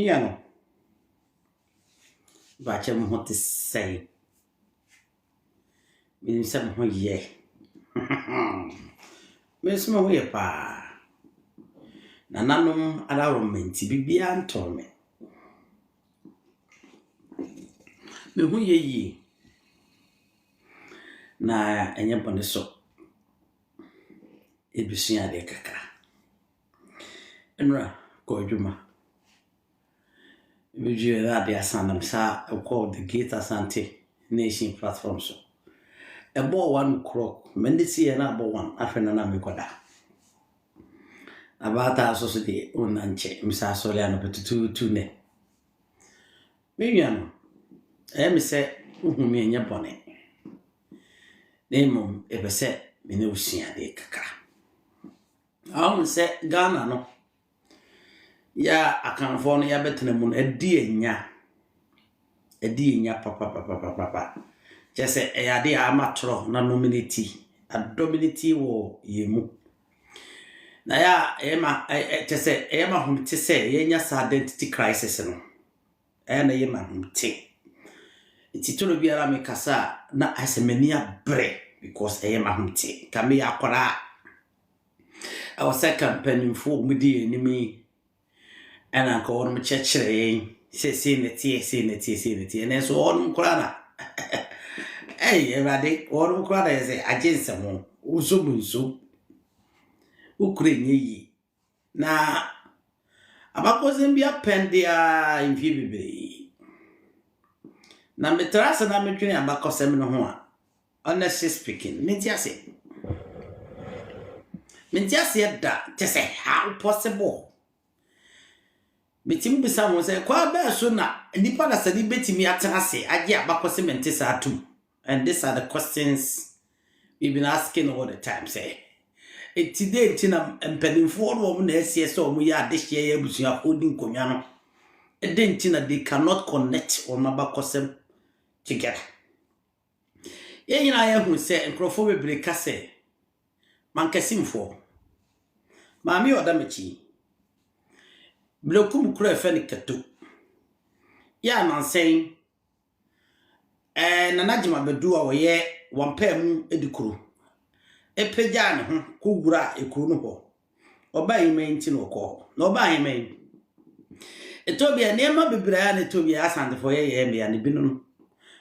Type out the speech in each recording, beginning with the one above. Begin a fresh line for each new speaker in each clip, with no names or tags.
Yano. Bachem what to say. Means some ye. Miss Moya pa. Nananum allowment to be beyond torment. Me who ye. Na enya bone so. Ebusua de kakra. Enra ko adwuma. Video that the Asandam sa called the Gate Asante Nation platform so. About 1 o'clock, Mendisi and about 1 after Nanamicoda. About our society on Nanche, Mr. Soliano, but 2 ne. Miriam, I say, me and your bonnet. Name ever said, Minusia de Kaka. I almost said, Ghana no. Ya California betnemun edi nya papa just say e ade amatro na nominati dominati wo yemu na ya ema just say ema humti say yenya identity crisis no na yema humti ititoro biara me kasa na asemania bre because ema humti kame yakora our second penny for mudi enemy and I call him church, say neti, and so on crana. Hey, everybody, all crana is a gentleman, Usumunsu, Ukraine. Now, about wasn't be a pendia in Phoebe. Now, the terrace and I'm doing about Cosemino. Honestly speaking, Mintiasi that, just say how possible. Metim bi sa mo say kwa ba so na nipa da sadi betimi atenase age abakose mente sa atum. And these are the questions we've been asking all the time say today tina empanimfo no na asie so mo ya de hye ya busua holding konwa no tina they cannot connect on abakose together. Ye nyina ya hu say enkrofo bebre ka say mankasimfo maami odamechi Blokum kura feni ketu. Ya man saying nanajima bedua woye wampe mu edikuru. Epeja ne ho kugura ekuru no ho. Oba yime nti no ko. Na oba yime. Etobia nema bebra na etobia asante fo ye me ya ne binu.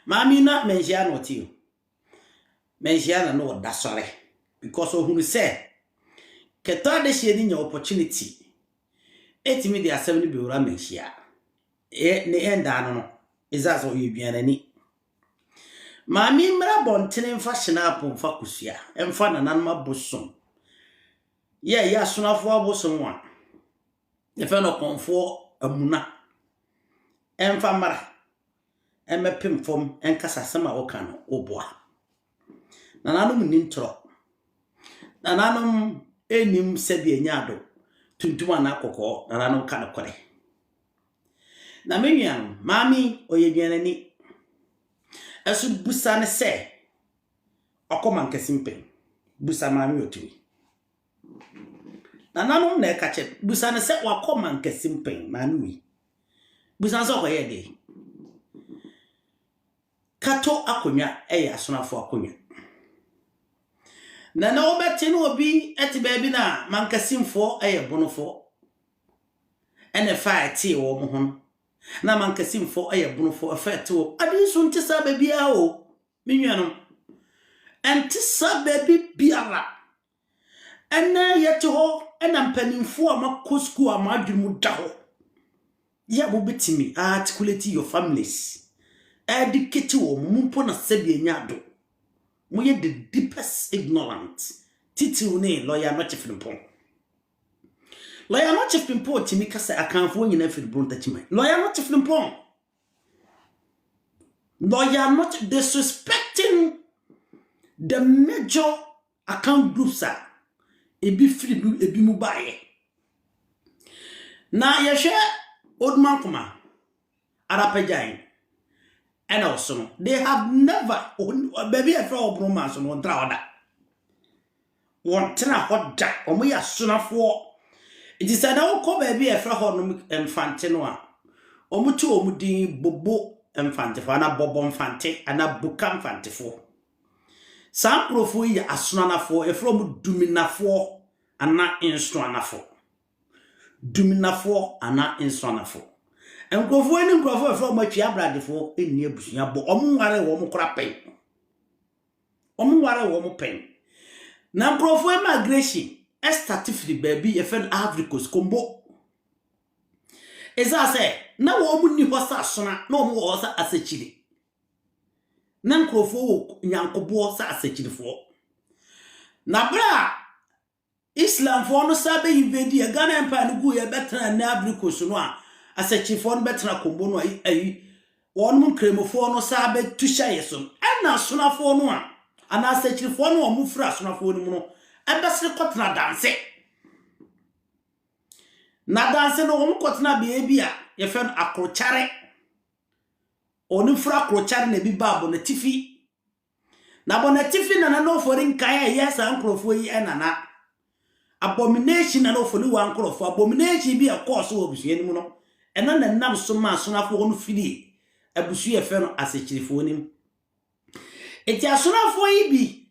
Maami na menjia no ti. Menjia na no da sore because ohunu say keto de hye ni nya opportunity. Etimi de asem bi wura menhia ne enda no izazo yibiana ni maami mra bontene mfa hyena apom fa kusua emfa nananma bosom ya sonafo abosom wa efa no konfo amuna emfa mara emepem fom enkasa sema woka no oboa nananum ni ntro nananum enim sebi enyado tuntuma na kokko na no ka kore na menyan mami oyedwana ni asu busa ne se okoman kasimpe busa mami otui na nanom na ka che busa ne se wakoman kasimpe mami wi busa so ko yede kato akonya asonafo akonya na obeti no obi eti baabi na mankasimfo bonofo ene faati wo mo ho na mankasimfo bonofo faati wo adi so ntisa baabi a o menwano entisa baabi biara ene yete ho ena mpanimfo amakosku amadwemu da ho ya bo betimi articulate your families educate wo mumpo na sabia nyado moye the deepest ignorant titil ne lawyer no chiflimpon lawyer no chiflimpon timi kasa akanfo nyina filibron tachima lawyer no chiflimpon lawyer not disrespecting the major account groups are ebi free ebi mubaye na yehwe odman kuma arapajan and also they have never baby a for bromance on drawda want na hoda omo ya sunafo it is an call baby a for honum infante no a omuti omudi bobo mfantefo ana bobo mfante ana buka mfantefo sankrofo yi asonanafo efrom duminafo ana insonanafo duminafo ana insonanafo enkrofo ni nkrofo efrom atwi abradefo eni abusua bo omware wo mkora pen omware wo pen na nkrofo immigration estatifri baby efen Africos kombo eza se na wo mu ni hosa sona na wo wo sa asechiri na nkrofo wo nyankobo sa asechirifo na bra Islam fo no sabe invade ya Ghana empire no gu ya betra na Africos no a asechirifo no betra kombo no ayi won mu kremofo no sabe tusha yeso na sonafo no a ana asechirifo no wo mu fra sonafo no mu no ebesre kotna danse na danse no wo kotna bia ye fen akrochare oni fra akrochare na bi babo na tifi na bo na tifi na no forin kan yes ankrofo yi enana abomination na no fori wa ankrofo abomination bi e course wo busua ni mu no ena na nam so ma so na fo no fili abusu ye fen asechirifo ni eti asonafo yi bi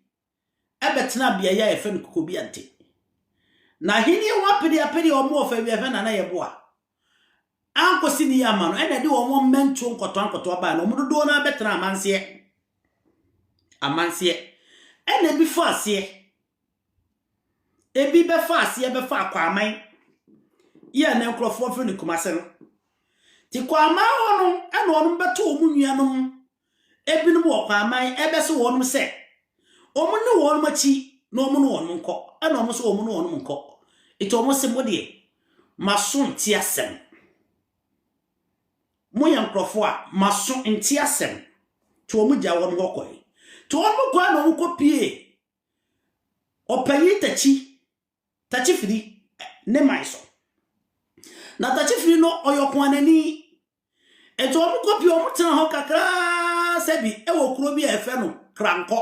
ebetena bia ya ye fen kokobi ante na hini wapedi apedi omo ofa bia fe na yeboa ankosi ni yama no ena de omo mentu nkoto ba no mudodo na betena amansie ena bi fa ase ebi be fa ase be fa kwaman ye na nkrofo fe ni kumase no ti kwaman hono ena onu beto omu nuanom ebi no wo kwaman ebe se wonum se omu ne wonum machi no omu no wonum nko ana omu so omu no wonum nko ito omu se modie maso nti asem mo yan krofo a maso nti asem to omu ja wonum hokoi to omu kwa na omu kopie opanyi tachi firi ne maiso na tachi firi no oyokwan ani eto omu kopie omu tena ho kakra sebi ewo kuro bi efe no kranko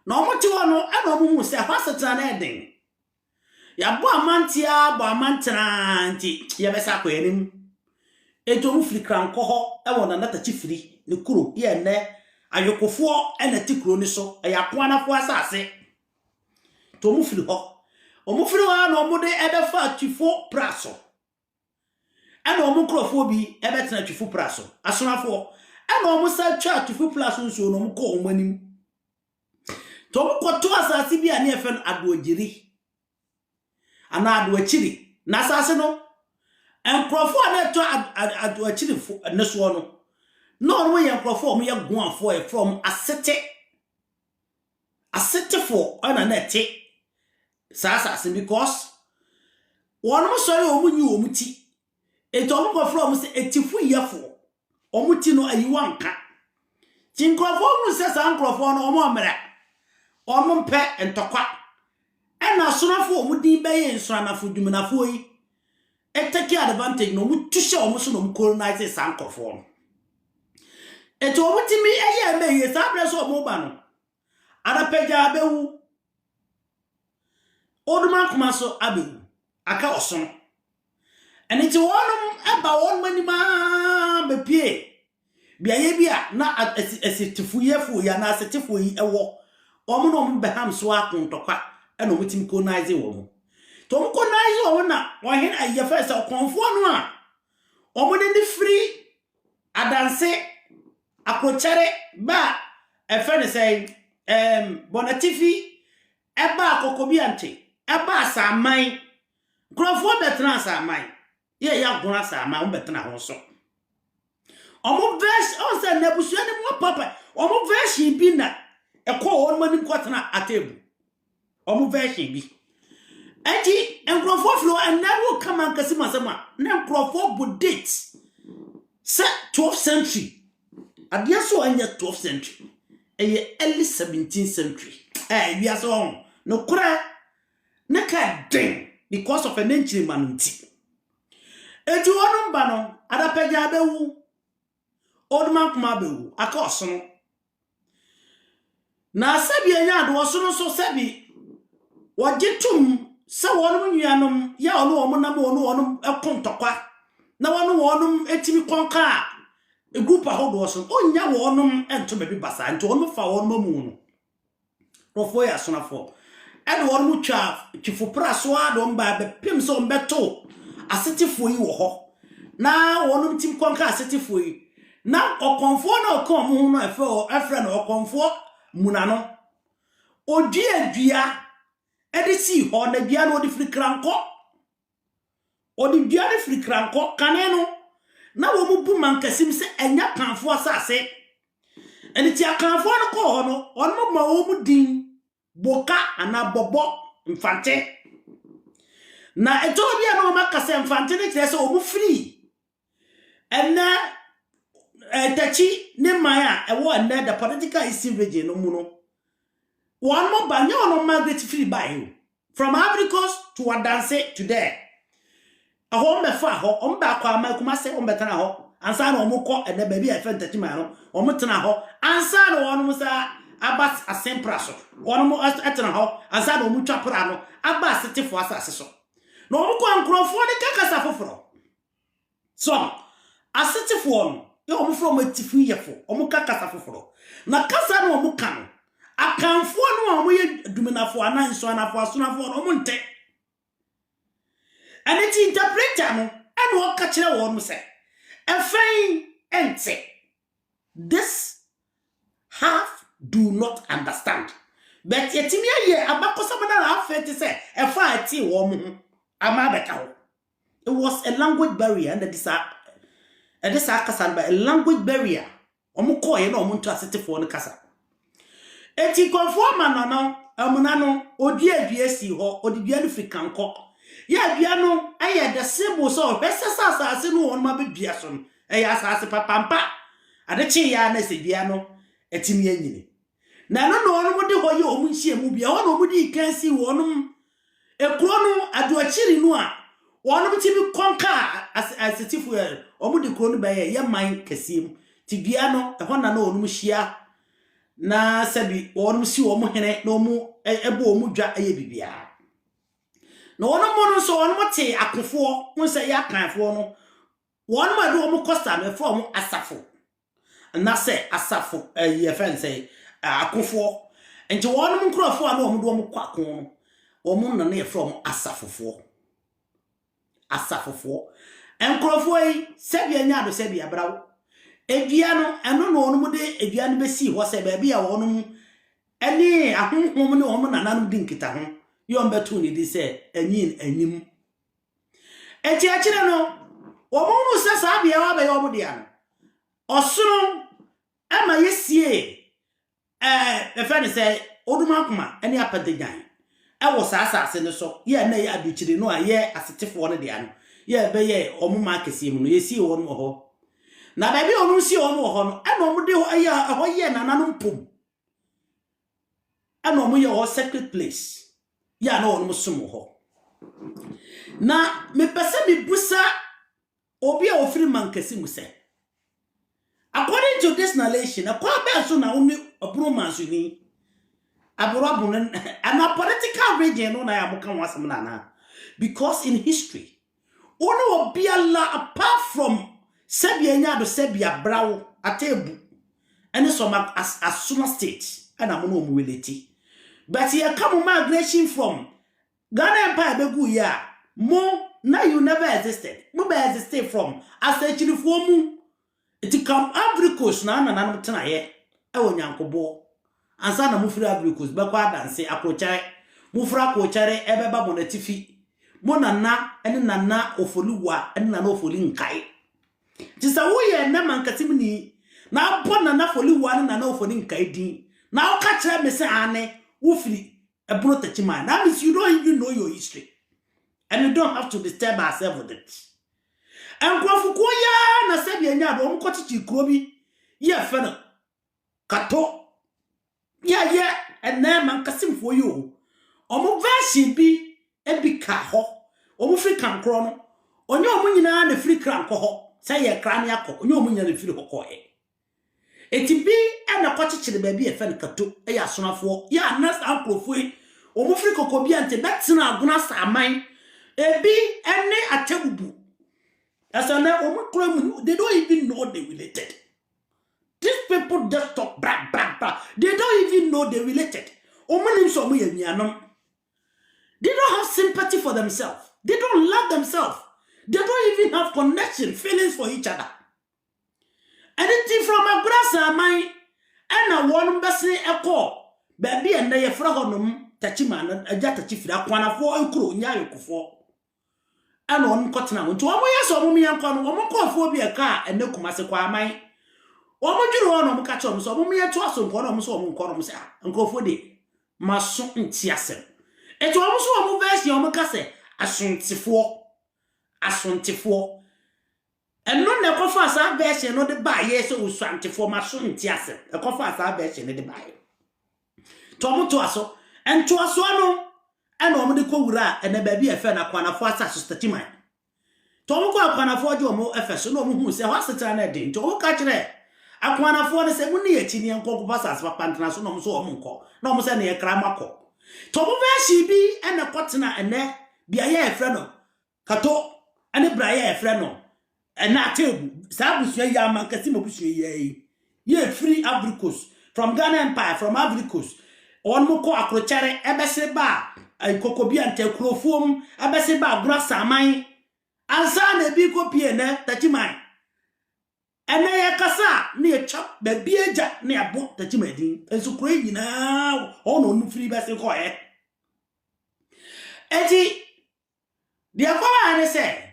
na omu ti wono ana omu hu se hwaseta na eden ya bo amantia bo amantana nti ye besa kwa enim eto omu firi kranko ho ewo na tachi firi ne kuro ye ne ayokofo ena tikuro ni so ya kwanafo asase to omu firi ho na omu de ebefa atwifo praso ana omu krofo bi ebetena atwifo praso asonafo ana omu sa twa atwifo praso nso no omu ko omu anim to omu koto asase bi ani efen adoogiri ana adoachiri na asase no enkrofo na to adoachiri fo ne so no no no ye enkrofo omu ye guanfo e from asete for ana na te sasa because one sorry omu nyi omu ti eto omu ko from se etifu yefo omu ti no ayiwanka tinkrofo mu se sa nkrofo no omu amra omu mpe entokwa ena sonafo omu din beye nsonafo dumunafo yi etake advantage no omu tushe omu so no omu colonize sa nkrofo no eto omu ti mi eye meye sa preso omu ba no adapeja abewu oduma kuma so abewu aka oson eniti wonum eba won manima bepie biaye bia na asitifu yefu ya na asitifu yi ewo omu no mu beham so akontokwa ena omu tim colonize wo mu to mu colonize wo na wohen aye first konfo no a omu de free adanse akrochare ba efene say bonatifi eba akokobi ante eba asaman krofo betena asaman ye ya gona asaman o betena ho so omo verse on say nebusua ni mo papa omo verse bi na ekọ won mani kwatena atebu omo verse bi enti enkrofo flow and never come and kasi masama na enkrofo bu date se 12th century adia so anya 12th century early 17th century we are so no kura na ka den because of an ancient manunti eti wonum ba no adapeja abewu odman kuma abewu aka osono na sabi anya do osono so sabi wajetum se wonum nuanom ya ono omo na mo ono onom ekontokwa na wonum etimi konka a group ahodo so onya wonum ento be basa nti wonum fa wonum mu no rofo ya sonafo ede wonum twa twifopra so adom ba be pim so mbeto asetifo yi wo ho na wonum tim konka asetifo yi na okonfo na okon mu no efre na okonfo muna no odua ede si ho na bia no odi firi kranko odi bia de firi kranko kane no na wo mu bu mankasim se enya kanfo asase ene ti akanfo no ko ho no onmo ma wo mu din boka ana bobo mfante na eto bia no makase mfante ne kire se wo mu firi ena tachi ne maya ewo ena the political issue region no mu no one more banya on Margaret free by you from Ivory Coast to Wadanse today. A home befa ho on ba kwa ma kuma se on betana ho ansa na omukọ ene baby e fenta tima no omutena ho ansa na wonu musa abas asempra so wonu mu atena ho ansa na omutwa pra no abas setefo asase so na omukọ ankrofo de kakasa foforo so asetefo no e omufro matifu yefo omukakasa foforo na kasa na omuka no akanfo no amoye dumenafo ananso anafo asonafo no omunte and the interpreter no and what catch the one say a fine ente this half do not understand but yetimi ye abakosa na afete say e fa ati wo mu amabeka it was a language barrier and this akasan by a language barrier omuko ye na omuntu asetefo no kasa eti conform no amunano odi aduasi ho odi bia no frikanko ya bia no aye the symbol so pesa asase no won ma be bia so no ya asase papampa adechi ya na se bia no etimi anyini na no won de ho ye omu nhie mu bia won omu di kansi wonum ekro no adoachiri no a wonum ti bi konka asetifu omu di kro no ba ye man kasiem ti bia no e hona na wonum hia na sabi wonum si wo mu hene na omu ebo omu dwa aye bibia no wono mo so wono te akofo won se ya kanfo no wono ma do mo costa me from asafo na se asafo ye fen se akofo enti wono mo nkrofo a no mo do mo kwakon no womo no na from asafofo enkrofo yi sebi anya do sebi abrawo edua no eno no wono mo de edua no be si ho se ba bia wono mo eni ahonhom ne womo nananu di nkita ho yon betu ni di se anyim enti akire no womu se sa bia wa be yomu dia no osunu ama yesie efe ni se oduma kuma eni apadegan wo sa asase ne so ye na ye aduchire no aye asetefo no dia no ye be ye omu ma kese mu no yesie wo no ho na ba bi onu si omu ho no ena omu de ho aye ho ye nananu mpom ena omu ye ho secret place ya no ono sumo ho na me pese mi busa obi a ofiri mankasi mu se according to this narration akwa be so na oni obro mansuni aburo and a political region no na ya buka wasem na because in history ono obi alla apart from sebia nya do sebia brawo atebu and some as Suma state and amono omuweleti. But here come migration from Ghana Empire begu ya mo na you never existed. Mo be existed from as actually for mu it come Ivory Coast na mtena ye e wonyankobo ansa na mo firi Ivory Coast be kwa dance akochare mo fira akochare e be ba mo natifi mo nana ene nana ofoliwa ene nana ofoli nkai tisa wo ye na mankatim ni na bo nana ofoliwa ene nana ofoli nkai din na o ka kire me se ane Wufri a brotachima. That means you don't even know your history. And you don't have to disturb ourselves with it. And Kwafukoya na sebi enya do mkotichi krobi ye feno kato yeah and then man kasim for you omo version bi e bi ka ho omo free kan kro no onye omo nyina na free kran ko ho say ye kran ya ko onye omo nyina na free ko e etibi ena kwachichire ba bi e fen kato e ya sonafo ya nas ankrofo omo free kokobia nte betina aguna saman ebi ene atebubu As an they don't even know they related. These people just talk blah blah blah. They don't even know they related. They don't have sympathy for themselves. They don't love themselves. They don't even have connection, feelings for each other. Anything from a grass, my and a one person a call. Baby and they fragonum, Tachiman, a jata chifra, Kwana for a crew, Yaku for. And on cotton, to a way so me and con, one call for be a car and no Kumasaqua, my. One you on catch on so me a toss on Conum so Conum, and go for the Mason Tiasem. Et also a move as your Macase, as 24. And no ne kofa sa version no de buy yes so 24 Mason Tiasem. A kofa sa version de buy. Tomo aso, and to aso no, and no de kowura and the baby a fan akwana for sa sustatima. Tomo ko akwana for jo mo efeso no mu se ho setana de to wo ka kire akwana for ne se mu ne yetini enko ko pasa as papa ntana so no mo so o mo nko no mo se ne ye kra makọ. Tomo version bi and a kotena ene bia ye efre no kato ane bra ye efre no ena table sa busua ya man kasi mo busua ye free Africos from Ghana Empire from Africos on mo ko akrochere ebese ba kokobi ante krofuom ebese ba grasa man ansa na bi ko pie ne tachiman ene ye kasa ne ye chap ba bieja ne abo tachimadin enso kro nyina ono no free bese ko eti dia kwa ane se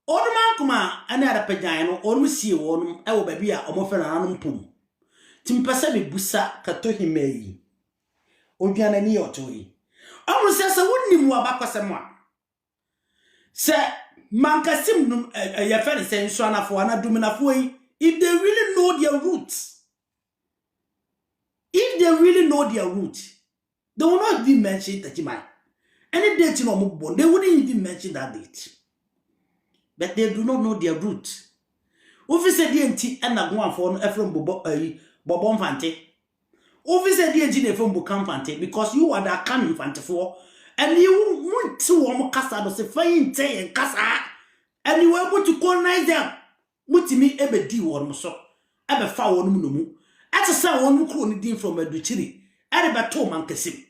Oduman kuma ane arapajan no onu sie wonum e wo baby a omo fe nanum pum timpese be busa kato himeyi oduana ni otoyi omu se wonnim wa bakosem a se mankasim num ye fe se nso anafo ana duminafo yi if they really know their roots they will not even mention Tachiman any date no mo born they wouldn't even mention that date. But they do not know their roots. Officer DNT and a one for from Bobon Fante. Officer DNT from Bocam Fante because you are the cannon Fante for, and you want to Casa to fine say and Casa, and you were able to colonize them. Mutimi ebe di one so, ebe foul mumu. At a sound one clone from a duchiri, and a batom and cassim.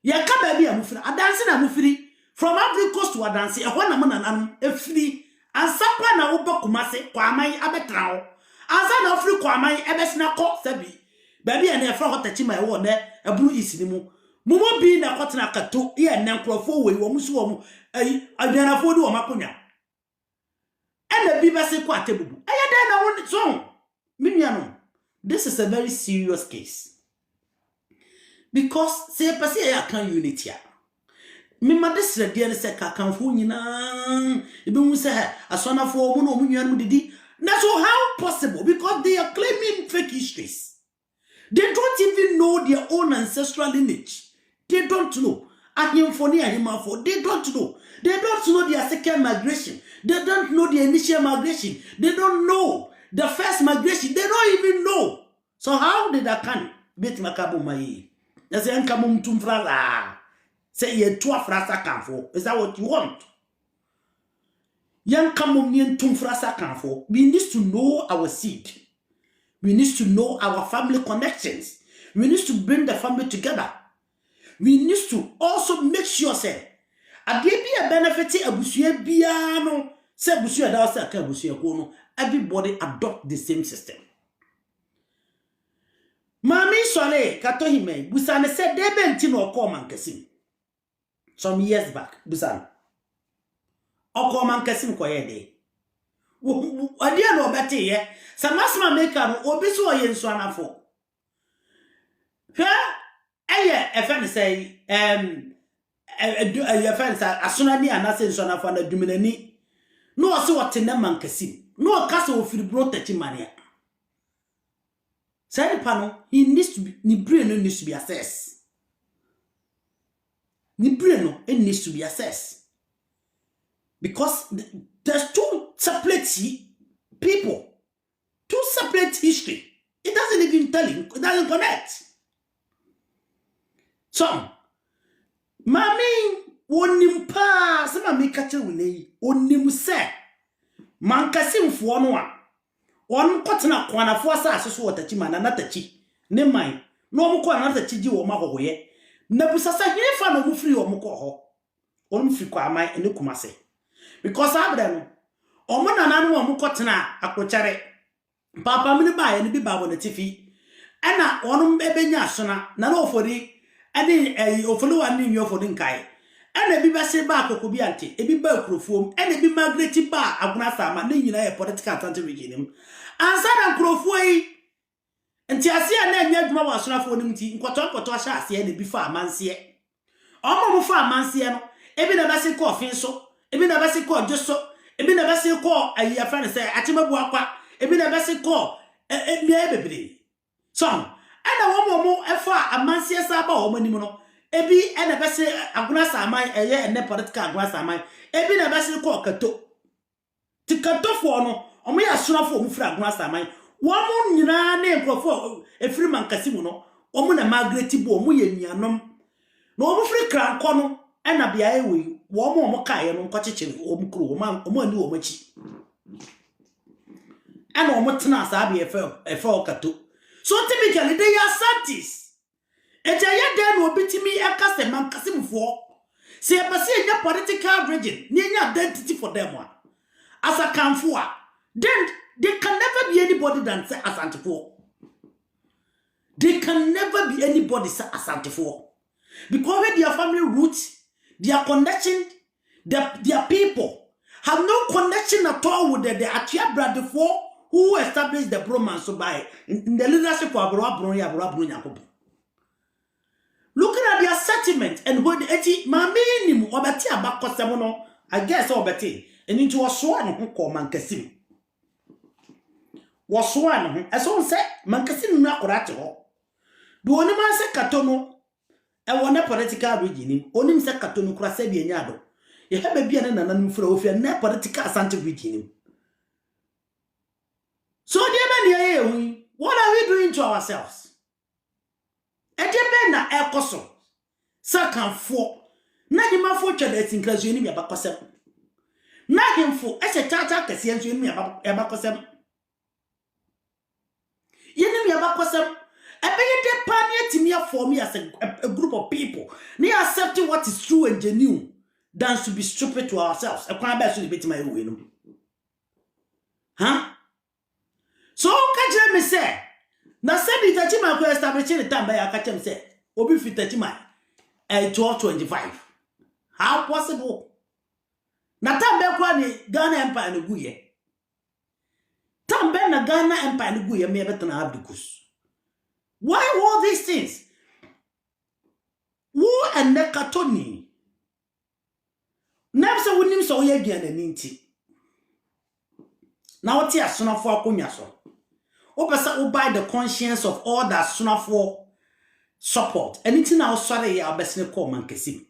Yaka baby, I'm a dancing and free. From Ivory Coast to Adansi, a one man and free, and Sapa na uba kumase, Kwamai abetrao, as an offrey Kwamai ebesna cock sabi, baby and a frog touching my one a blue isimu. Mumo being a cotton akato, ear and nankro forward, or musuom, a danafodu or macunya. And the bibase quatebu. I want it song. Mimiano, this is a very serious case. Because say Passia can unity. Me madis the dear se kakanfo nyina ebe mu se asonafo mu no mu nwan mu didi na so how possible because they are claiming fake histories. They don't even know their own ancestral lineage. They don't know ahimfoni ahimafo. They don't know their second migration. They don't know the initial migration. They don't know the first migration. They don't even know. So how did I can bet makabu mai na se anka mum tumfra say ye 2 frasa kanfo. Is that what you want? Young Camunian tumfrasa kanfo. We need to know our seed. We need to know our family connections. We need to bring the family together. We need to also make sure say a be a benefit abusuye biano say abusuye da say ka abusuye ko no everybody adopt the same system. Mami Sole kato hime busane say debe nti no ko man kasim. Some years back, Busan. Oko man kasim koye de. Adia no beti ye. Samasma maker no obiso oye nso anafo. Hwe eye efen say efen say asona ni anase nso anafo na duminani. No ose wote na man kasim. No kasa ofiri bro tachi mania. Say pano he needs to be ni brain needs to be assessed. Ni brain no it needs to be assessed because there's 2 separate people, 2 separate history. It doesn't even tell you, it doesn't connect. So, mami wonim pa sama me kache wune onim se mankasimfo no a on kotena kwanafo asase so watachima na natachi ne man no omko na natachi gi wo mahohoye na busasa hefa no mufiri omko ho on mfiri kwa aman ene kumase because abra no omo nananu omko tena akrochare papa mini ba ye ne bi ba wo na tifi ana onum ebenya asona na no ofori ene ofori wa ni ofori nkai ana bi bese ba akoko bi ante ebi ba krofuom ana bi Margaret ba aguna sama ne nyina ye political attention regime ansa na krofuo yi nti ase na anya adwuma wa asonafo nim ti nkoto ahya ase na bi fa amanse omo mo fa amanse no ebi na bese ko ofin so ebi na bese ko joso ebi na bese ko ayi afa ne se atemabu akwa ebi na bese ko emia bebre so ana wo efa amanse sa ba wo manim no ebi ena bese aguna saman eye ene political aguna saman ebi na bese ko kato ti kato fo no omo ya sonafo omo fira aguna saman wo mo nyina na enkrofo efiri mankasi mu no omo na Margaret bo omo ye nuanom na omo firi kranko no ena bia ewe wo omo kae no nkocheche omo kuro omo ani omo chi ana omo tena asabi efe kato so typically they are scientists. Ejaya den obitimi ekase mankasimfo se epase enya political region ni enya identity for them one as a kanfo then they can never be anybody than say Asantefo. They can never be anybody say Asantefo because with their family roots, their connection, their people have no connection at all with the Achia Bradford who established the bromance by in the leadership of Abraham. Looking at their settlement and when eti mamini obeti abakosem no I guess obeti and into waswan ho ko mankasim waswan ho eso se mankasim no akorate ho do oni man se kato no e wona political region onim se kato no kura se bi enya do ye ha ba bia na nananum fura ofia na political asante region so dear man what are we doing to ourselves? Ejebe na ekoso sakanfo na himafo twede tinkrazo ni abakosem na himfo ese tata kase enzo ni abakosem yeni mi abakosem ebeye de panie timi form as a group of people they accepting what is true and genuine than to be stupid to ourselves e kwa ba so beti my we no so ka me say na said Tachima ko establish the time by akachem say obi fit Tachima 1225 how possible na tambe kwa ni Ghana Empire no guye tambe na Ghana Empire no guye me betana abdukus why all these things wo and the katoni napse wonim so ye gyan ani nti na woti asonafo akonya so Opesa buy the conscience of all that for support. Anything now sorry ya besne call mankesi.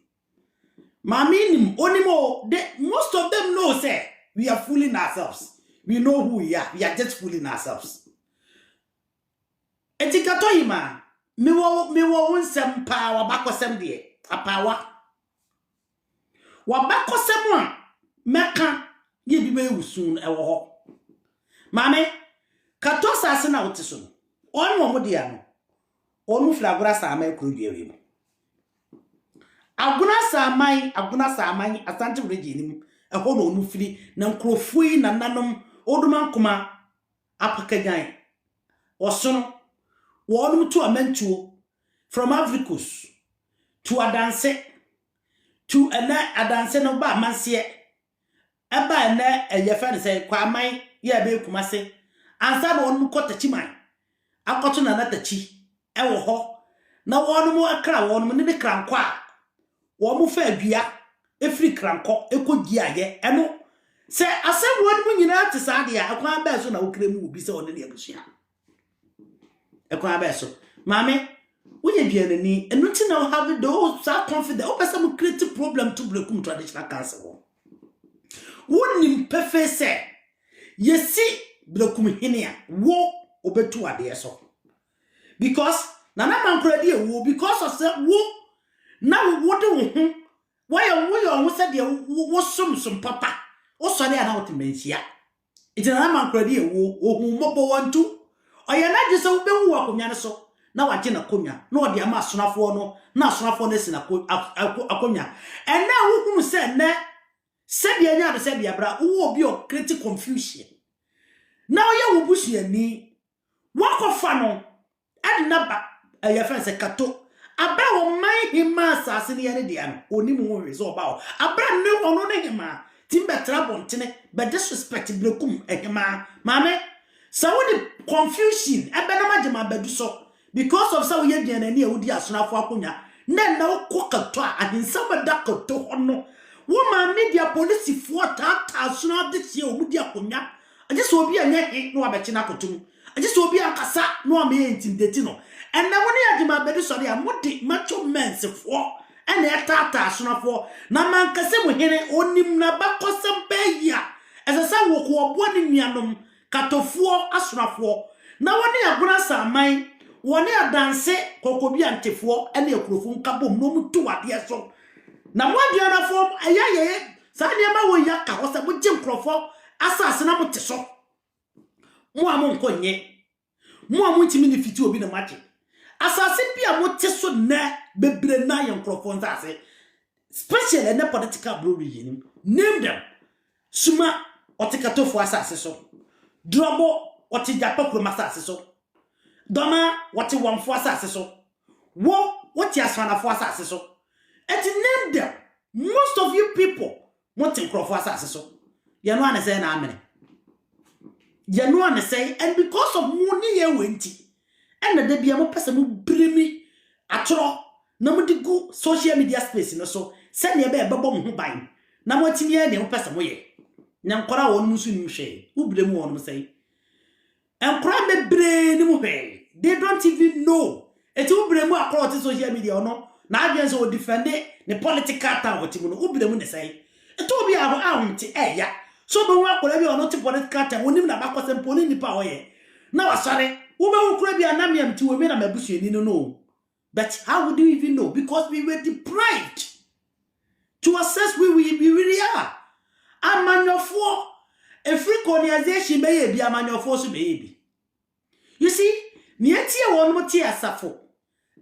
Maminim onimo most of them know say we are fooling ourselves. We know who we are. We are just fooling ourselves. Etikato ima mi wo unsem pa wabakosem de apawa. Wabakosem a meka ye bi be wusun ewo ho. Mame Katosa asena wotiso no onu omo dia no onu flagura samai kurudiewe mu aguna samai asante region eho no onu firi na nkrofui na nanom oduma nkoma apakagan osono wonu to amantuo from Africus to Adanse to Adanse no ba manse eba na eyefa ne say kwaman ye be kumase ansa ba wonu ko Tachima akoto na natachi ewo ho na wonu mu akra wonu ne kranko a wo mu fa adua efiri kranko ekogi aye eno se asem wonu mu nyina tesa de akwan ba so na wokremu obi se wonu ne abusua ekwan ba so mame woye bianani eno ti na have those so confident o pesa mu create problem to brekum traditional cancer woni pefe se yesi blokum hinia wo obetu ade so because nana mankradi wo because of say wo na wo de wo hu wo yo wo said wo som papa wo so dey na what mentia Itina man kredi ewo ohun mobo wantu oye na je se wo be wu akonya ne so na waje na konya na odi ama asonafo no na asonafo no si na akonya ena wo hunu se ne se bia nya be se bia bra wo obi o create confusion na oye wo busu ani wakofa no adi na ba ya fa se kato abra wo man hima asase ne ye dia no oni mu wo so ba o abra ne ono ne hima timbetra bontene be disrespect blekum ehima mame so we confusion ebe na magema bedu so because of so we dia na ni ewudi asonafo akonya na kokato ahinsa beda koto hono woman media police for tata asona de tie omudi akonya aje so obi anye no abechi na kotum aje so obi akasa no am intimidate no and na woni agema bedu so dia mudi macho men's for and tata asonafo na mankase mo hene onim na bakosem be ya esesa wo ko obo ni nuanom katofuo asonafo na woni agona saman woni adanse kokobi antefuo ene ekurofo nkabom no mutu wade so na mwadi ana form ayayeye sani ama wo yaka ho se mo nkrofo asase na mote so mo amu nkonye mo amu ntimi ni fiti obi na mache asase bia mote so na bebre na ye nkrofo nsase special and political blue name them suma otikatofo asase so drobo otijapa kroma asase so doma wati wamfo asase so wo wati asfanafo asase so et name them most of you people motin krofo asase so you know an say na amene you know an say and because of money ye wenti and the bia mo pese mo bremi atro na mo digu social media space no so se ne be bebo mo ho ban na mo timi ye ne mo pese mo ye na nkora won mu su ni hwe wo bremu won mo say enkora be bre ni mo hwe they don't even know eti wo bremu akora ti social media no na adwen so defend the political town otimu no wo bremu ne say eti obi ahunti eya so be wa akora bi ono ti political town onim na bakosem poli nipa oye na wasare wo be wo kura bi anamiam ti wo me na mabusuani no but how would you even know because we were deprived to assess where we really are amanyofo every colonization be ye bi amanyofo so be ye bi you see nietie won mo tie asafo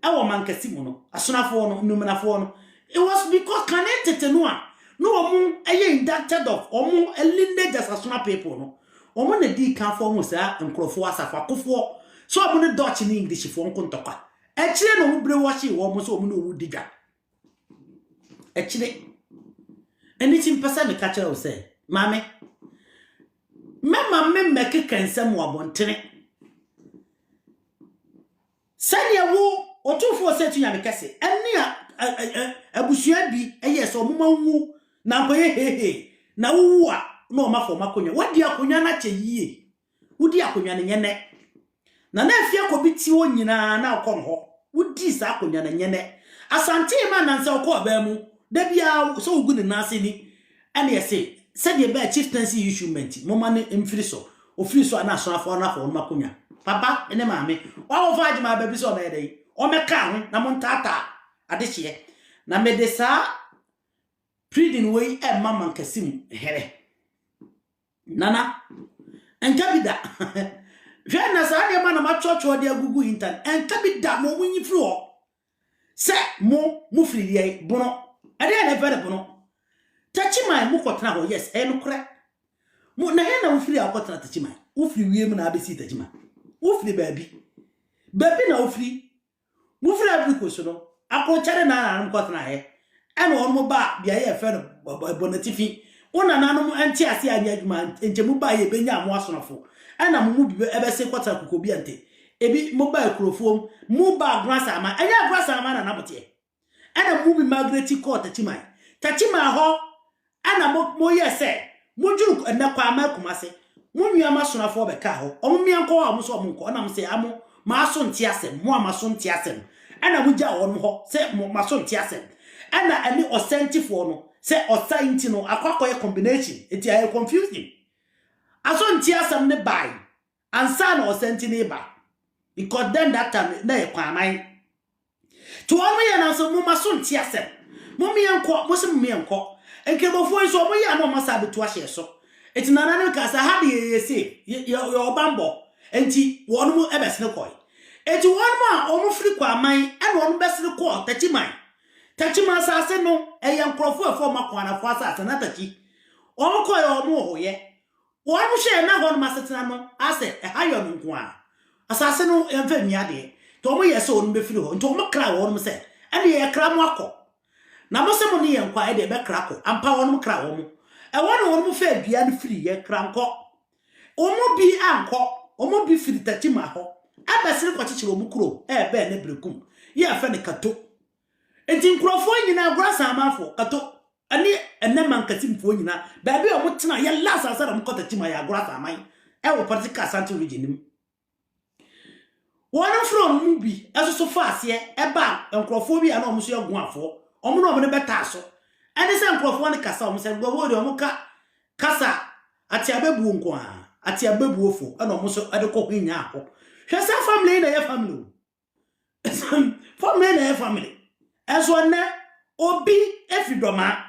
e wo mankasi mu no asonafo no numenafo no it was because connected no a no omu eye inducted of omu elinde just asona people no omu na di kan fo mu sa nkrofo asafo akofo so omu ne dutch ni english fo nkontokwa e kire no mu bre washi wo mu so omu no omu diga e kire anything person me catch her say mame mama me make kensem wo abontene sanya wo otufo setu nya mekase ene abusua bi eye so momanwu na nkoye hehe na wuwu a na o mafo makonya wadi akonya na che yie wudi akonya ne nyene na afia ko biti wo nyina na akon ho wudi sa akonya ne nyene asante ma na nse ko ba mu da bia so ugu ne nase ni ene yese se de ba chieftaincy issuement moma ne mfiri so ofiri so ana so afo na afo makonya papa ene maame wa wo faji ma baby so na yede o meka ho na mo ntata adehye na medesa pleading way e mama nkasim here nana enkabida jena sa de ma na ma chocho de agugu internet enkabida mo munyi firi ho se mo firi ye bono ade na vere bono tachimai mo kotna ho yes e no kra mo na he na mo firi akotna tachimai wo firi wie mu na abesi tachimai wo firi baby na wo firi mo firi abiko so no akochare na na kotna he ene on mo ba bia ye fe no bonatifi wona nanom anti ase anya adwuma enchemu ba ye benya mo asonafo ena mo bi ebese kwata kokobi ante ebi mo ba ekrofom mo ba grasa ama enya grasa ama na nabote ena mo bi migrate court tachima ho ana mo yese mo juru na kwa ama kumase mo nua ma sonafo be ka ho omo mi anko a mo so mo nko na mo se amo ma so nti asem mo amaso nti asem ena mo ja won ho se mo ma so nti asem ena ani osentifo no se osainti no akwakoye combination eti ay confusing aso nti asem ne bai ansa na osenti ne ba because then that time na e kwaman to omo ye na so mo ma so nti asem mo mi enko mo se mo mi enko enkebofo so mo ye na mo sa betu ahye so Eti nanane kasa ha de ye say your bambo enti wonu mu ebesne koy eti wonu a omu firi kwa man e wonu besne ko tachi man asase no eye nkrofo efo makwana fo asase na tachi omu koy omu hoye wonu hye na wonu masetena no ase hayo no nko a asase no emfa miade to omu yese wonu be firi ho nti omu kra wonu se ene ye kra mu akọ na mo se mo ne ye nkwa e de be kra ko ampa wonu kra wonu e wonu fa bia no firi ye kra nko omo bi anko omo bi firi tachi ma ho abasiri kwachichiro mu kuro be ne brekum ye afa ne kato enti nkrofo nyina agorasa amafo kato ani enne mankati mfo nyina ba bi omo tena ye lasa sara mu kota chima ya agorasa aman e wo particular Asante region nim wonu from mu bi esoso faase e ba nkrofo bi ana omo so ye guafo omo no omo ne beta so ene se nkrofo ne kasa omo se gbo de omo kasa ati abebu nko a ati abebu ofo ana omo so ade ko hwinya akọ hwese family na ye family family na ye family eso na obi efidoma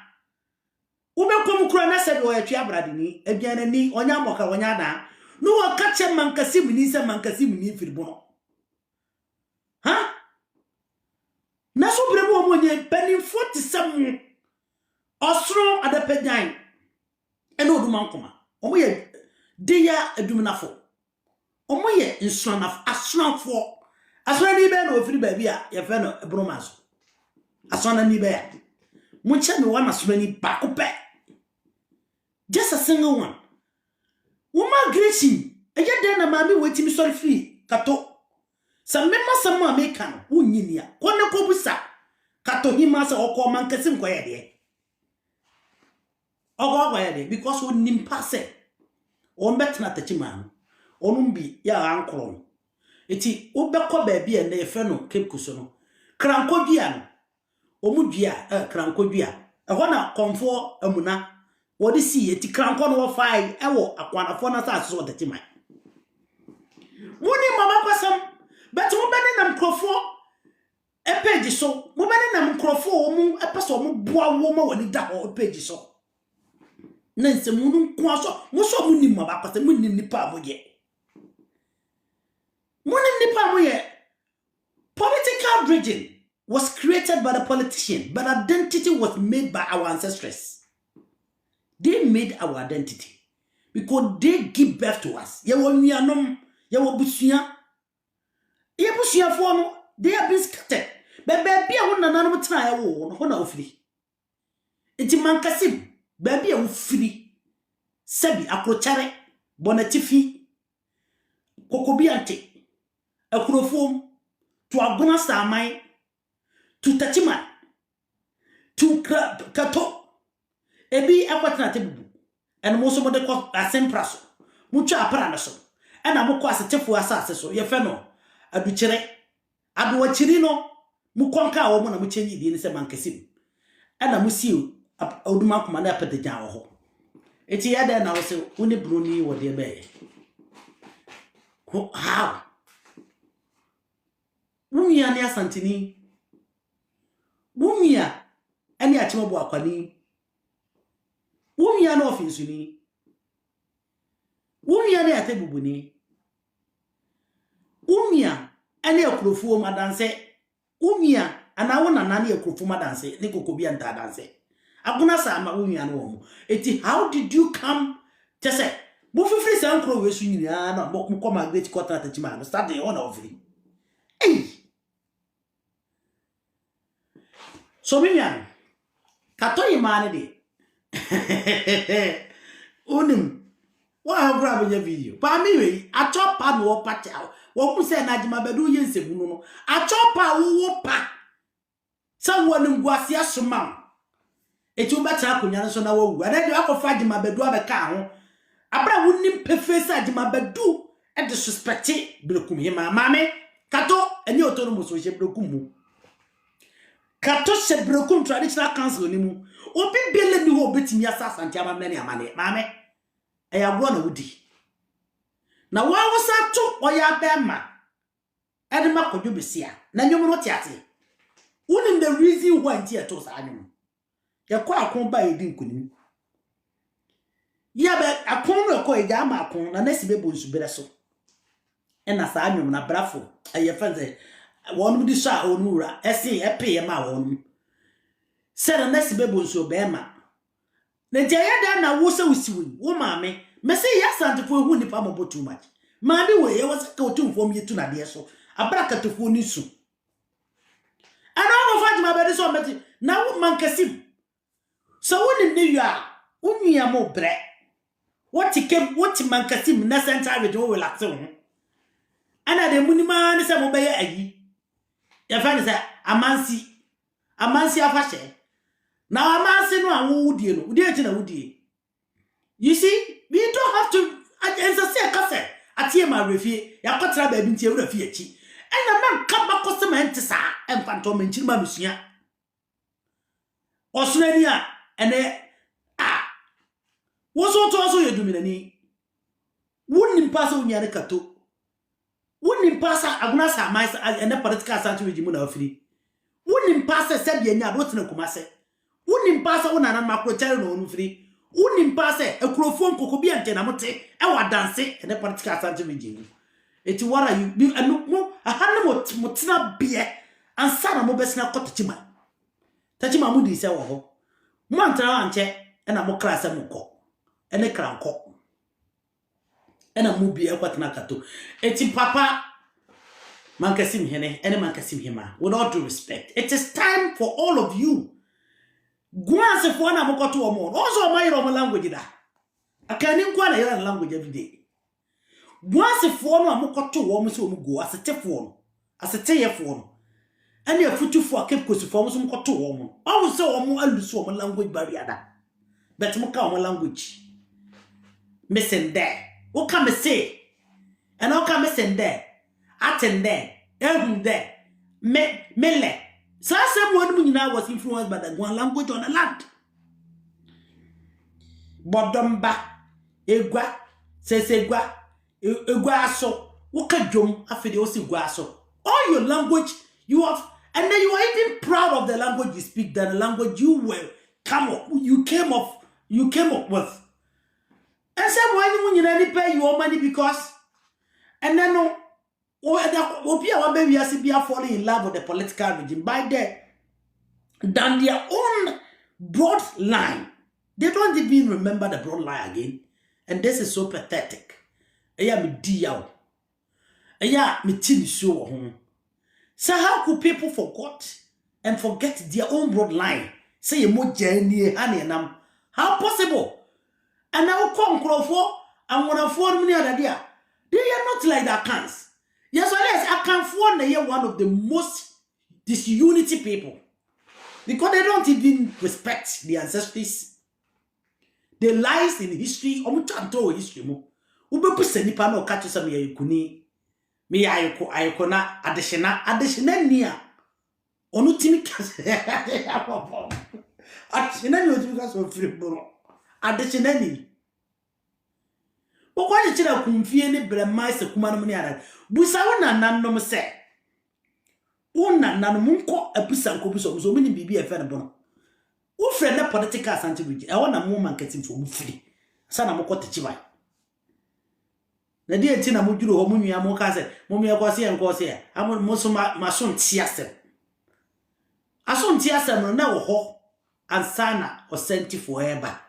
ubekom kura na se do ya twa abradini abiana ni onya moka onya da no wo kache mankasi mini se mankasi mini firibono ha na so bremu omo nye penin 47 osro adapedan ene odumankoma omo ye deya adumnafo omo ye nsonaf asonafo asona ni be na ofiri ba bi a ye fe no ebromaso asona ni be ya munche me wana asona ni bakope just a single one woman greeting eje den na mami wetimi sorry free kato samema sama american wonyinia kone ko busa kato hima se okọ mankasi nko ye de ogwa ye de because onim pase on betna tachima onumbi ya ankron eti obekọ ba bia na efe no kepkuso no krankodua no omudua krankodua ehọ na konfo amuna wodi si eti kranko no wo fai ewo akwanafo na sa so tachima muni mama kwasam but mo bene na mkrofo page so mo bene na mkrofo omu epeso omu boa wo ma woni da ho page so na nsemu nko aso mo so mo nim mama kwasam mo nim nipa mo ye political region was created by the politician, but identity was made by our ancestors. They made our identity because they give birth to us. They are for no, they have been scattered. But baby, I want to try a war on free. It's mankasim, baby, I free. Sebi, akrochare, bonatifi, kokobiante. Akurofom to agona samai to tachima to kato ebi akwatna tebubu en mo so mode ko asempraso mucho apara na so en amoko asetefo asase so ye fe no adukyere aduwachiri no mu konka wo mo na mu chenyi di ni se mankasim en amusi oduma kuma na apedejan wo ho eti ya da na wo se woni broni wo de be how Mumia ni asantini. Mumia eni achimobo akwani. Mumia no ofinsuni. Mumia ni atebubuni. Mumia eni ekrofuo madanse. Mumia anawona nani ekrofuo madanse ni kokobia nta danse. Aguna sama mumia no omo. Eti how did you come to say bo fifiri san kro we sunyi na mo koma great quarter tachima no start the honor of it. Hey. So Mimian, Katoyi man de. Unim. What have grabbed your video? Pa me, a chop pan wo pacha. What who say Najima Bedu yense buno? A chop pa wo pa. Someone in Guasia Suman. A chubata kunyana so na wo. And then you have to fight Jima Bedu abeka. Abra wouldn't professor Jima Bedu and disrespected Blokum hima. Mame, Kato, and your autonomous with Blokumu. Kato se brokum traditional council ni mu obi bele ni ho betimi asasa ntiama mane amane mame eyagwo na wudi na wa wosa to oya bema ede makodwo besia na nwom no tiate unim the reason why ntia to sa nwom ye kwa akon ba edi nkunim ya be akon no ko eja ma akon na nesi be bonsu bere so ena sa anwum na brafo aye fanze wonu di so a onura ese epe ma wonu se na nesi be bonsu be ma na jeya da na wo se wisiwi wo maame me se yasantefo ehu nipa mo too much maame we ye was ka otumfo m yetu na de so abrakatefo ni su ana wo Fatima be so meti na wo mankasim so woni ne yu unua mo bre what mankasim na central region wo relax ho ana de munima ne se mo be ye ayi ya fa ne se amansi afashe na amansi no anwo wudie no wudie chi na wudie. You see, we don't have to say kase atie ma refie ya kotra ba bi ntie refie achi ena man kaba kosema ntisa emfanto menchiri ma musua osunani a ene woso to so yeduminani wunnim pasa unyane kato wunnim pasa aguna sa mai ene political santu regimu na afiri wunnim pasa sebia nya do tena kumase wunnim pasa wona na makro chare no onu firi wunnim pasa ekrofo nkoko bi ante na mote e wa dance ene political santu regimu eti wara you anu ahana motena bie ansa na mo besina kotachima tachima mu di se wo ho mo antara anche ena mo krasa mo ko ene kranko ena mu bie kwatena kato eti papa mankasim hene ene mankasim hima with all due respect it is time for all of you guanse fo na mo koto wo mo ozo ma yiro mo language da akani nkwa na yiro language every day guanse fo no amokoto wo mo se wo go asetefo no aseteyefo no ene afutufo akepkosifo mo so mkoto wo mo awu se wo mo alusu wo mo language barrier da bet mo ka wo language missing there wo ka me say and wo ka missing there attend there ehun there mele so some one nyina was influenced by the Guan language on the land bodomba egwa sesegwa egwa aso wo ka dwom afede wo si gwa aso all your language you have and then you are even proud of the language you speak than the language you came up with and some when you need pay your money because and then no one baby has to be falling in love with the political regime by than their own broad line. They don't even remember the broad line again. And this is so pathetic. Eya me di yaw. Eya me tin show home. So how could people forget their own broad line? Say you mo journey nam. How possible? And now come crofo and wanna phone me other dia. They are not like that cans. Yes, I can phone they are one of the most disunity people. Because they don't even respect the ancestors. The lies in history, omutanto history mo. Ube puse nipa na okacho sa me kuni. Me ayeko na additional nia. Onu timi kase. Additional ni otimi kase ofiri bro. Additional ni. Bokwa je chira kumfie ni brema se kuma no ni ara. Busa wona nanom se. Wona nanom nko abusa nko buso so mini bibi e fe ne bono. Wo friend na political scientific. E wona mo marketing for mu free. Sana mo kotechi bai. Na die enti na mo dwuro ho mo nwia mo ka se mo me kwase enko se mo so ma so ntiasem. Aso ntiasem na wo ho ansana o senti forever.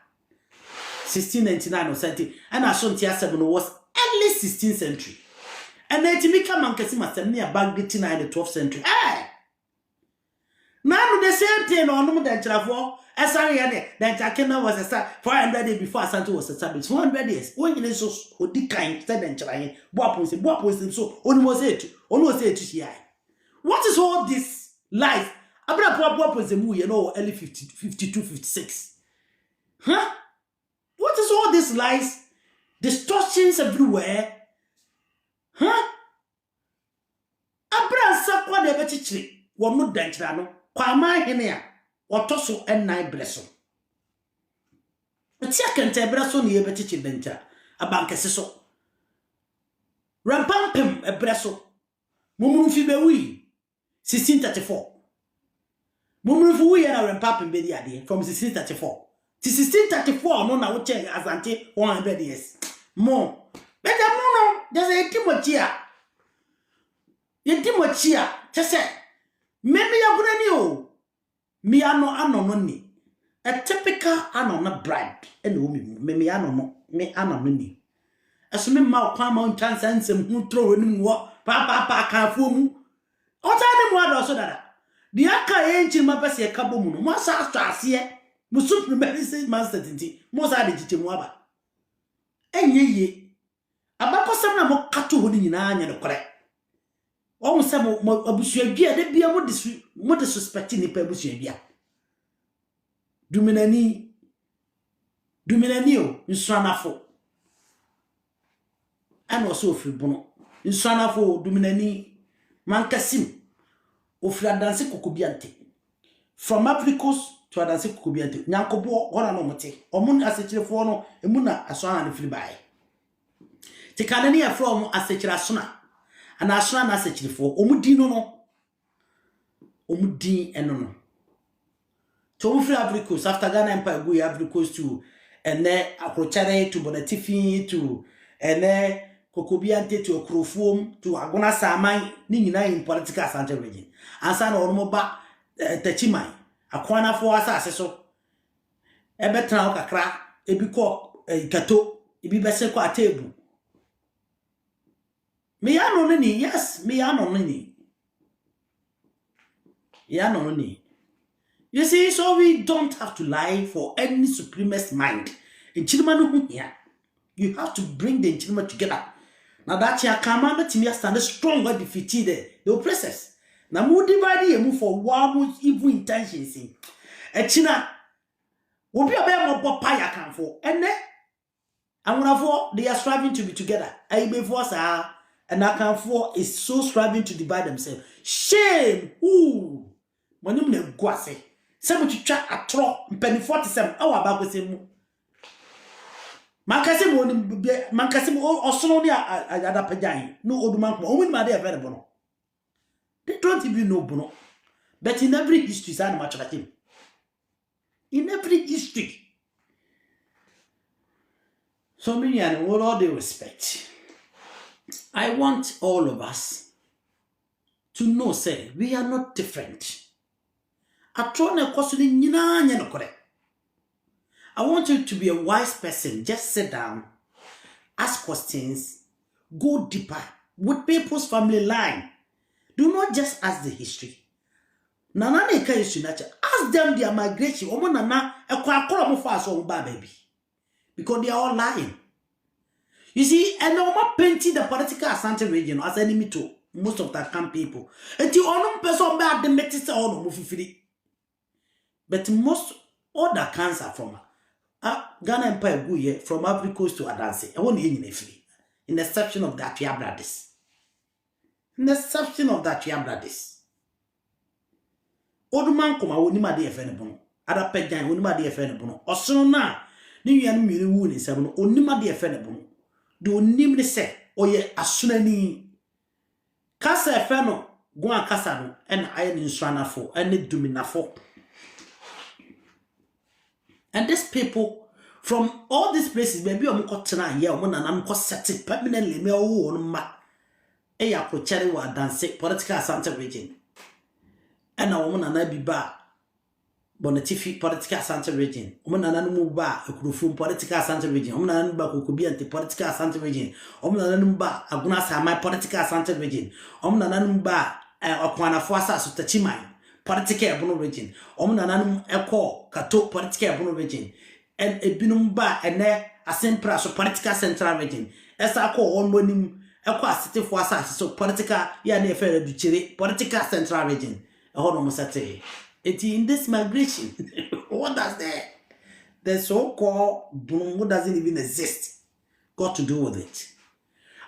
1699 or something, and I saw Tiasem was early 16th century. And then Timika Mankasima said near Bagditina in the 12th century. Eh! Now the same thing on no than Trafo, as I had that Akena was a start 400 days before Santo was established. 400 days. When you so who declined, said and trying, Bopos, so almost it, to see. What is all this life? Abra Bopos, the movie, early 52, 56. Huh? What is all these lies? Distortions everywhere? Huh? Abra sakwa de bechichiri. Wamu danchira no. Kwa ma hene ya. Otoso enai bleso. Tia kente bleso ni ye bechichiri danchira. Abanke siso. Rampampem ebleso. Mumumfi bewi. 1634. Mumumfi wi ya na rampampem bedi ade. From 1634. Ti 1634 no na wo che Asante 100 years. More. Better no, there's a Timochia. Ye Timochia, tese. Maybe ya guna ni o. Me ano no ni. A typical ano na bride. Ene wo me ano no. Me ano no ni. Aso me ma kwa ma chance ansem hu tro ni mu pa kan fo mu. Ota ni mu ado so dada. Di aka ye nchi ma pese e kabo mu no. Mo sa ase mu super medicine master tinti. Mo sa de jite mu aba. Enye ye. Abakosam na mo kato ho ni nyina anya ne kore. Won se mo abusuadua de bia mo disrespect ni pa abusuadua. Duminani o nsuanafo. Ano so ofri bono. Nsuanafo duminani mankasim. Ofri adanse kokobiante. From Africos to adanse kokobiante. Nyankobo hona no mote. Omun asechirefo no emu na aswana ne firi bae. Te kanani ya from asechira sona. Ana aswana na asechirefo omudi no. Omudi eno no. To free Africos after Ghana Empire go Africos to and then Akrochare to Bonatifi to and then Kokobiante to Okrofom to Agona Samai ni nyina in political center region. Ansa na ono ba Tachimai akwana fo asase so ebetra okakra ebiko ikato ebi bese ko atebu. Me ya no ni yes me ya no ni. Ya no ni. You see, so we don't have to lie for any supremacist mind. In Chilmanu here, you have to bring the Chilma together. Now that your commander Timia stand stronger defeated the oppressors. Now move divide and move for one evil intentions. A China will be a bear more pie can for. And then I'm gonna for they are striving to be together. I may force and I can for is so striving to divide themselves. Shame! Ooh! When you ne guase. Semu chicha atro mpeni 47 awa ba kwese mu mankase mu osono ni adapajan no oduma ko omun ma dey very bono. They don't even know bono, but in every history san ma chaka him, in every history. So many and with all due respect, I want all of us to know say we are not different. I want you to be a wise person. Just sit down, ask questions, go deeper with people's family line. Do not just ask the history. Ask them their migration. Baby. Because they are all lying. You see, and I'm not painting the political Asante region as enemy to most of the camp people. And you all person bad the metis all of but most other cancer from Ghana Empire go here from Africa Coast to Adanse. I want in free. In the exception of that, Tia brothers. In the exception of that, Tia brothers. Old man come out, Nima de Fenebono. Ada Pegan, Unima de Fenebono. Or so now, New Yan Miri Woon in 7, Unima de Fenebono. Do nimly say, or ye as soon as ni Casa Feno, go and Casano, and I in Strana for, and it do me na for. And these people from all these places, maybe I'm got tonight here, I'm got set it permanently. Me oh ma, eya prochari wa dance political Asante region. And a woman and I be ba, Bonatifi political Asante region. Woman and move ba, a crew political Asante region. Woman and ba could be anti political Asante region. Woman and ba, a gunasa my political Asante region. Woman and ba, a kwana fossa so tachimai. Political Abono region. Omunanum Eko Kato political Abono region. And a binumba and there a sempra so political central region. As I call one morning Equa city for us so political Yane Ferre du Chile, political central region. A honomosate. It in this migration. What does that? The so-called Bungo doesn't even exist. Got to do with it.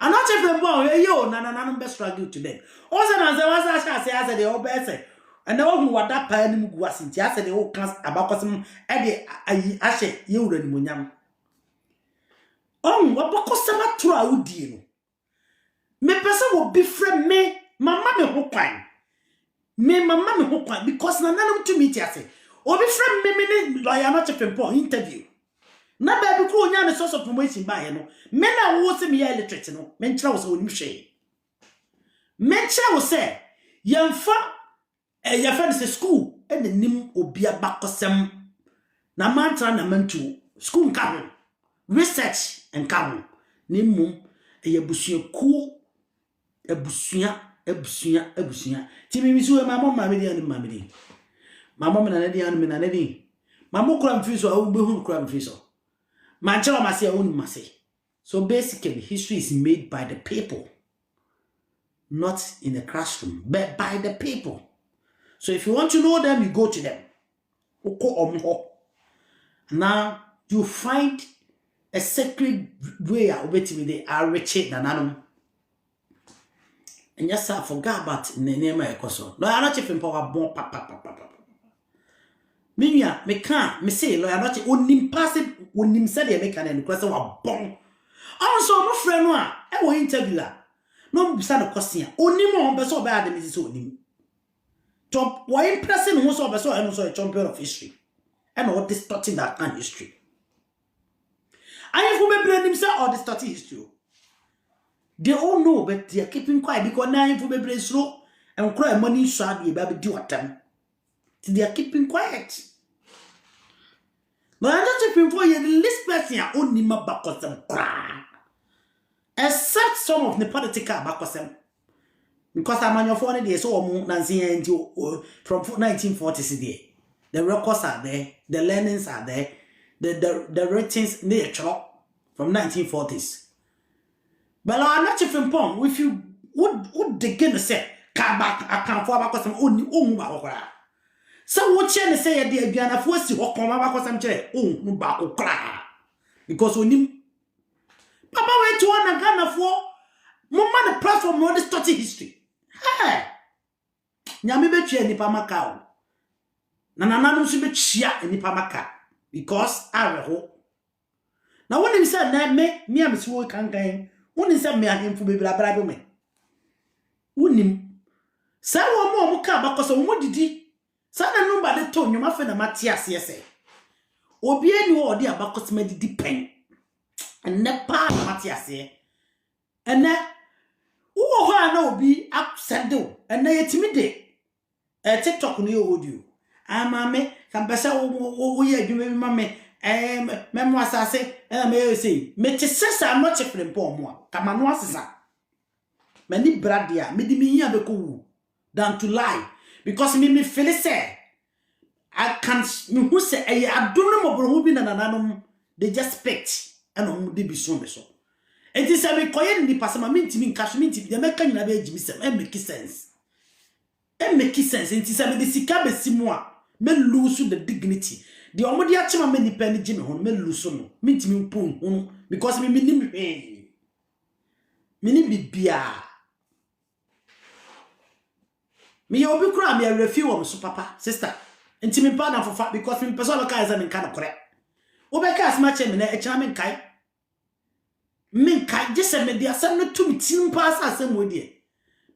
And not if yo, nana best struggle to them. Also, as I say, the old best. And the one who was that pioneer was in just the old class about some Eddie Ashe, you and Munyam. Oh, what customer to our deal? Me person will be friend me, my mammy who crying. Me, my mammy who crying because none to meet us. Obi friend me lawyer not for interview. Na baby kro nya ne source of promotion ba no. Me na wo se me ya illiterate no. Me ntra wo se onim hwe. Me ntra wo se yemfa yefan se school e nim obi abakosem na mantra na mantu school nka ho research nka ho ne mum e yabusuaku abusua ti me misu e mama me dia ni mama di mama me na dia ni na di mama kura mfiso a wo behu kura mfiso manchela mase a wonu mase. So basically history is made by the people, not in the classroom, but by the people. So if you want to know them, you go to them. Now you find a sacred way they are rich than animal. And yes, I forgot about the name of Ekoso. No, I'm not even power bon papa. Minya, me can't, me say, no, I'm not unim passive, unim said they make an question of bon. Also, no friend, I will interview her. No, beside the question, only more beso bad than Mrs. Onim. Top, why impressing who saw beso and also a champion of history. And what distorting that kind of history. I have remembered himself or distorting history. They all know, but they are keeping quiet because now if we be slow and cry money shall be able to do at them. They are keeping quiet. But I'm not keeping for you the least person only my back of them cry. Except some of the political back of them. Because I'm on your phone, they saw Nancy from 1940s. The records are there, the learnings are there, the ratings nature from 1940s. But I'm not even pong. If you would begin to say, come back, I can't fall back some only so what you say, dear Diana, force you or come back some chair, no back or cry. Because when you Papa went to one and Ghana for Mama the platform more the study history. Hey, Yami betcha ni pamakao. Nana should be chia in the pamaka because I will. Now, when he said that me, I'm so can't. When he said me, I him for baby la me. Unim. Say one more muka because of what did he? Sana nobody told you, my friend Matthias, yes. Obie ni o dia bakos me di pen. And ne pa Matthias eh. And na wo ho na obi absendo. And na yetimi de TikTok ni audio. Amame kampesa wo ye adwuma mi mame memo asase me say me te sesa no chefre mpo mo kama no asesa mani bradia me di mi hia bekowu than to lie because me feel say I can't me who say I don't know mo bi na nananom they just picked and on dey be so be so it is a me koye ni pasama me ntimi nkaso me ntimi de meka nyina be agimi sem e make sense it is a me de sika be simua me lose the dignity. The omodi achima me nipa ni gime ho me lose no. Me ntimi mpon ho because me nim hwe. Me ni bibia. Me obi kura me refi wo so papa sister. Ntimi pa na fofa because me person lo kai za me nka no kore. Obeka asma che me na echira me nkai. Me nkai je se me dia asem no to me tin pa asem wo die.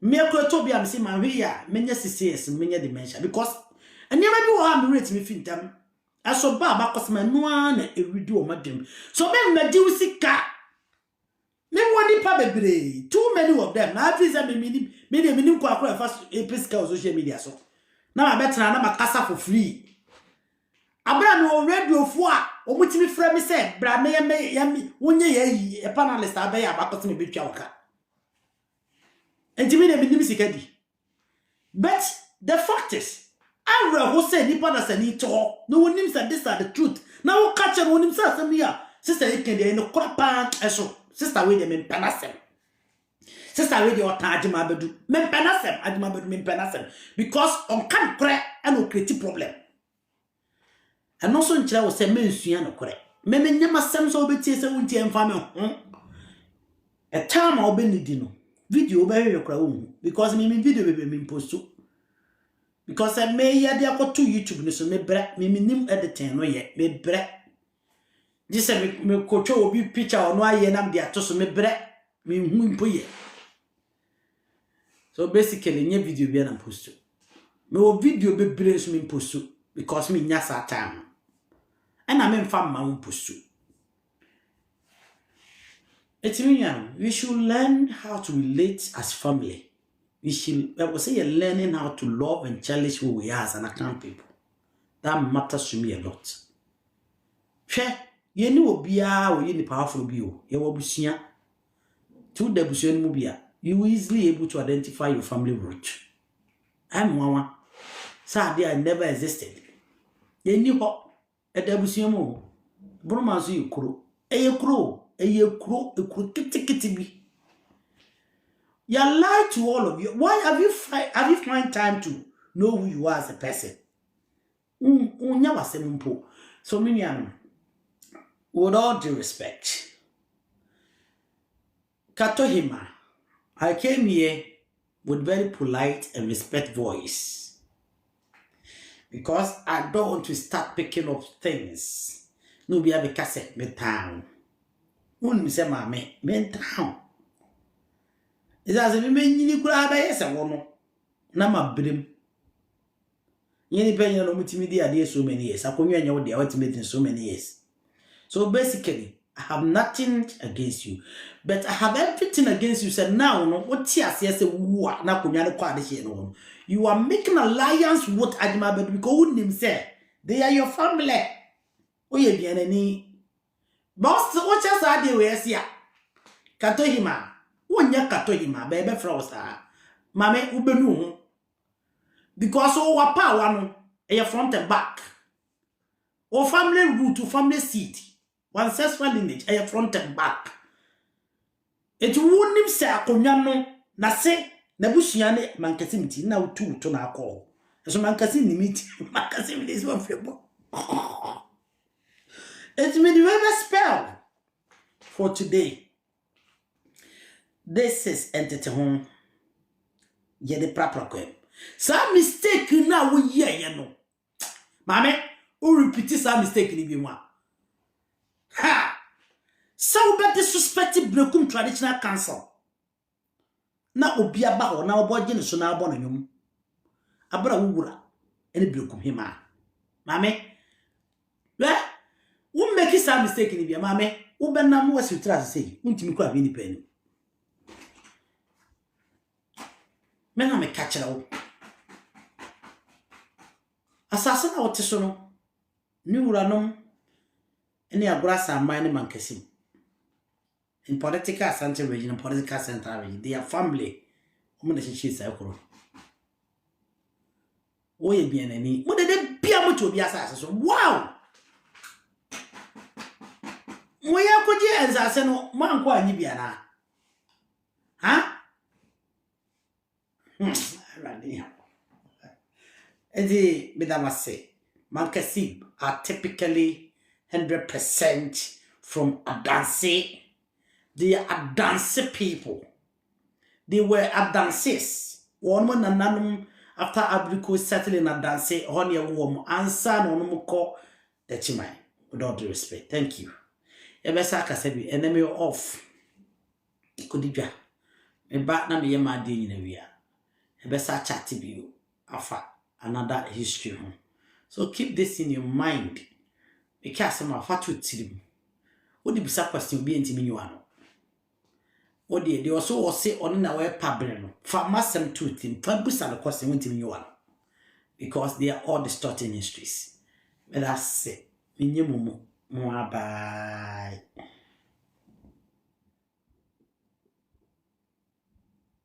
Me akura to bia me se ma hwe ya me nya CCS me nya dementia because and never do harm rate me fintam. As so baba cosma noa na eridi o madem. So me medi usika. Me woni pa bebre. Too many of them. Na afisa me minim kwa kwa fast episka on social media so. Na ma betra na makasa for free. Abra me radio fo a omutimi fra me say bra me yami wonye ye e panelist abai abakoti me betwa waka. Enti me de minim sika di. But the fact is I will say nipa na sani to no one said this are the truth. Now catch and one say some here. Sister you can dey no kwapa eso. Sister we dey men penasem. Sister we dey otajima bedu. Men penasem, adima bedu men penasem because on can kre and no create problem. And also nchira wo say men sua no kre. Men nyama sem so obeti say wunti emfa me a time obe nidi no. Video obe hwe kra wo because me video be me post to. Because I may ya dia go to YouTube so me bra me nim editing no ye me bra this me kocho obi picture ono aye nam dia to so me bra me hu mpo ye so basically nye video bi na post me o video be bra so me post because me nyasa time. And I mean from my own pursuit. It's mean we should learn how to relate as family. We should, I would say, learning how to love and cherish who we are as an account people. That matters to me a lot. Share, you know, or you powerful view. You will be seen to the Busian Mubia. You will easily able to identify your family root. I'm Mama. Sadly, I never existed. You knew what a Debusiamo. Broman's you crow. A crow. A crow. A crow. Kitty. You lie to all of you. Why have you find time to know who you are as a person? So many with all due respect, Katohima, I came here with very polite and respect voice because I don't want to start picking up things. No be a cassette me town. Wouldn't say mammy, me town. It's as if you mean you could have a woman. Nama brim. Any penny on multimedia so many years. I come here and you're the ultimate in so many years. So basically, I have nothing against you, but I have everything against you. Said now, no, what tears yes, now you are making alliance with Adima, but because him say they are your family. Oh, you be any boss. What just are they? Where's ya? Katohima. Wonya Katohima, baby frosta. Mame ubenu. Because oh wapa wano a front and back. Or family root to family seat. One ancestral lineage a front and back. It wouldn't say a conyano, na se, na bushiane, mancasimity, now two to na call. So mancasim meet, mancasim is one for It's made a spell for today. This is entity home. Ye the proper quem. Some mistake now we hear, you know. Mammy, who repeat some mistake in the one. Ha! So bad disrespected Blokum traditional council. Now will be about now boy so now born you. Abra Ura, any Blokum hima. Mammy, well, who make some mistake in the mammy, who ben now was you try to say, won't you quite any penny? Men I'm a catcher. Assassin out to sono. New ranum. Any grass and mining mancasim. In political center region and political center region, they are family. Woman, she's a girl. Oh, you be any. What did they be able to be assassin? Wow! Why could you answer? I said, no, man, why you be an huh? The Midamase, Mankasib are typically 100% from Adanse. They are Adanse people. They were Adanses. One man and none after Abrico settled in Adanse, honey, a woman, answer no more the Chimay. With all due respect. Thank you. Ebesaka said, enemy off. Could be a bat na me my day in a year. Ebesa chat to you. Afa. Another history. So keep this in your mind. Because I'm a fatu tilim. What the bizarre question be into me? What they also say on our pabren. Farmasem tooth in Fabus and question went to me. Because they are all distorting histories. But that's it. Minimum. Mwaba.